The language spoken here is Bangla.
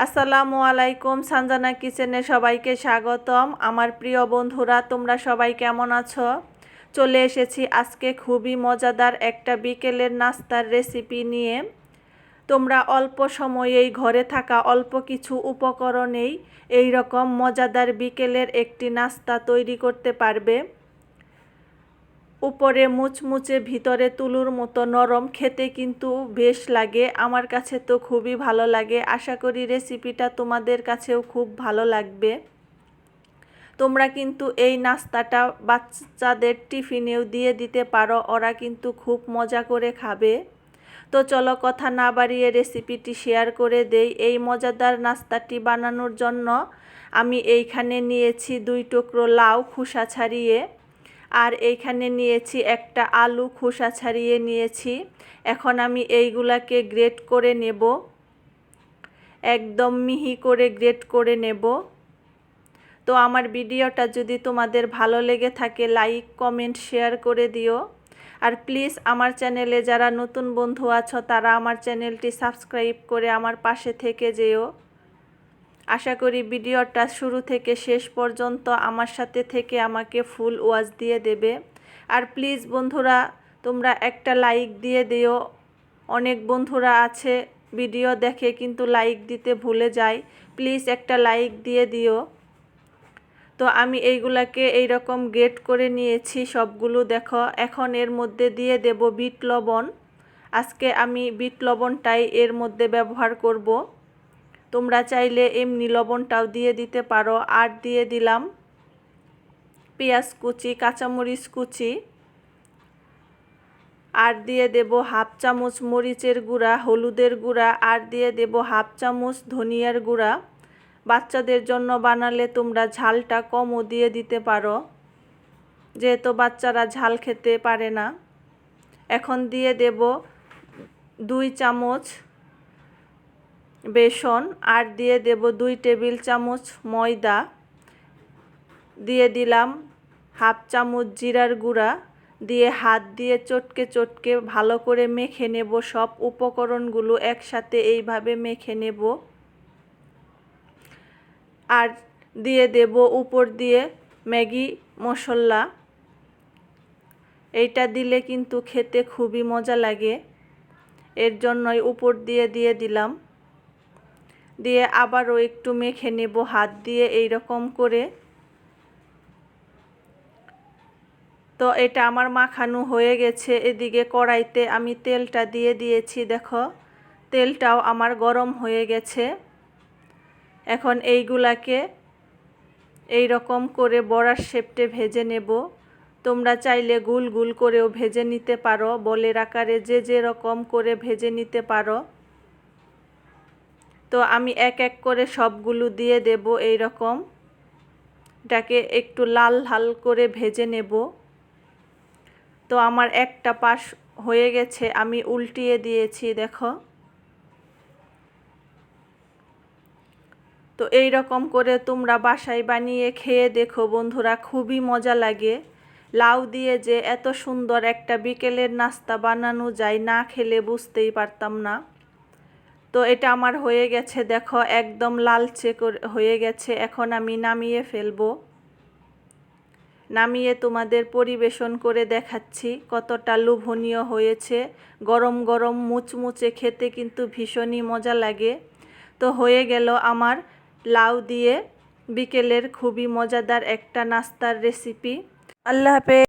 আসসালামু আলাইকুম, সানজানা কিচেনে সবাইকে স্বাগতম। আমার প্রিয় বন্ধুরা, তোমরা সবাই কেমন আছো? চলে এসেছি আজকে খুবই মজাদার একটা বিকেলের নাস্তার রেসিপি নিয়ে। তোমরা অল্প সময়েই ঘরে থাকা অল্প কিছু উপকরণেই এই রকম মজাদার বিকেলের একটি নাস্তা তৈরি করতে পারবে। উপরে মুচমুচে, ভিতরে তুলুর মতো নরম, খেতে কিন্তু বেশ লাগে। আমার কাছে তো খুবই ভালো লাগে। আশা করি রেসিপিটা তোমাদের কাছেও খুব ভালো লাগবে। তোমরা কিন্তু এই নাস্তাটা বাচ্চাদের টিফিনেও দিয়ে দিতে পারো, ওরা কিন্তু খুব মজা করে খাবে। তো চলো কথা না বাড়িয়ে রেসিপিটি শেয়ার করে দেই। এই মজাদার নাস্তাটি বানানোর জন্য আমি এইখানে নিয়েছি 2 টুকরো লাউ খোসা ছাড়িয়ে, আর এইখানে নিয়েছি একটা আলু খোসা ছাড়িয়ে নিয়েছি। এখন আমি এইগুলাকে গ্রেট করে নেব, একদম মিহি করে গ্রেট করে নেব। তো আমার ভিডিওটা যদি তোমাদের ভালো লেগে থাকে, লাইক কমেন্ট শেয়ার করে দিও। আর প্লিজ আমার চ্যানেলে যারা নতুন বন্ধু আছো তারা আমার চ্যানেলটি সাবস্ক্রাইব করে আমার পাশে থেকে যেও। আশা করি ভিডিওটা শুরু থেকে শেষ পর্যন্ত আমার সাথে থেকে আমাকে ফুল ওয়াচ দিয়ে দেবে। আর প্লিজ বন্ধুরা, তোমরা একটা লাইক দিয়ে দিও। অনেক বন্ধুরা আছে ভিডিও দেখে কিন্তু লাইক দিতে ভুলে যায়, প্লিজ একটা লাইক দিয়ে দিও। তো আমি এইগুলাকে এইরকম গ্রেট করে নিয়েছি সবগুলো, দেখো। এখন এর মধ্যে দিয়ে দেব বিট লবণ। আজকে আমি বিট লবণটাই এর মধ্যে ব্যবহার করব। তোমরা চাইলে এমনি লবণটাও দিয়ে দিতে পারো। আর দিয়ে দিলাম পেঁয়াজ কুচি, কাঁচামরিচ কুচি। আর দিয়ে দেব হাফ চামচ মরিচের গুঁড়া, হলুদের গুঁড়া। আর দিয়ে দেব হাফ চামচ ধনিয়ার গুঁড়া। বাচ্চাদের জন্য বানালে তোমরা ঝালটা কমও দিয়ে দিতে পারো, যেহেতু বাচ্চারা ঝাল খেতে পারে না। এখন দিয়ে দেব 2 চামচ বেসন। আর দিয়ে দেব 2 টেবিল চামচ ময়দা। দিয়ে দিলাম হাফ চামচ জিরার গুঁড়া। দিয়ে হাত দিয়ে চটকে চটকে ভালো করে মেখে নেব। সব উপকরণগুলো একসাথে এইভাবে মেখে নেব। আর দিয়ে দেব উপর দিয়ে ম্যাগি মশলা। এইটা দিলে কিন্তু খেতে খুবই মজা লাগে, এর জন্যই উপর দিয়ে দিলাম। দিয়ে আবারও একটু মেখে নেব হাত দিয়ে এই রকম করে। তো এটা আমার মাখানো হয়ে গেছে। এদিকে কড়াইতে আমি তেলটা দিয়ে দিয়েছি, দেখো তেলটাও আমার গরম হয়ে গেছে। এখন এইগুলাকে এই রকম করে বড়ার শেপটে ভেজে নেব। তোমরা চাইলে গুল গুল করেও ভেজে নিতে পারো, বলের আকারে যে রকম করে ভেজে নিতে পারো। তো আমি এক এক করে সবগুলো দিয়ে দেব এই রকম। এটাকে একটু লাল লাল করে ভেজে নেব। তো আমার একটা পাশ হয়ে গেছে, আমি উল্টিয়ে দিয়েছি, দেখো। তো এই রকম করে তোমরা বাসায় বানিয়ে খেয়ে দেখো বন্ধুরা, খুবই মজা লাগে। লাউ দিয়ে যে এত সুন্দর একটা বিকেলের নাস্তা বানানো যায়, না খেলে বুঝতেই পারতাম না। তো এটা আমার হয়ে গেছে, দেখো একদম লালচে হয়ে গেছে। এখন আমি নামিয়ে ফেলবো। নামিয়ে তোমাদের পরিবেশন করে দেখাচ্ছি কতটা লোভনীয় হয়েছে। গরম গরম মুচমুচে, খেতে কিন্তু ভীষণই মজা লাগে। তো হয়ে গেল আমার লাউ দিয়ে বিকেলের খুবই মজাদার একটা নাস্তার রেসিপি। আল্লাহ হাফেজ।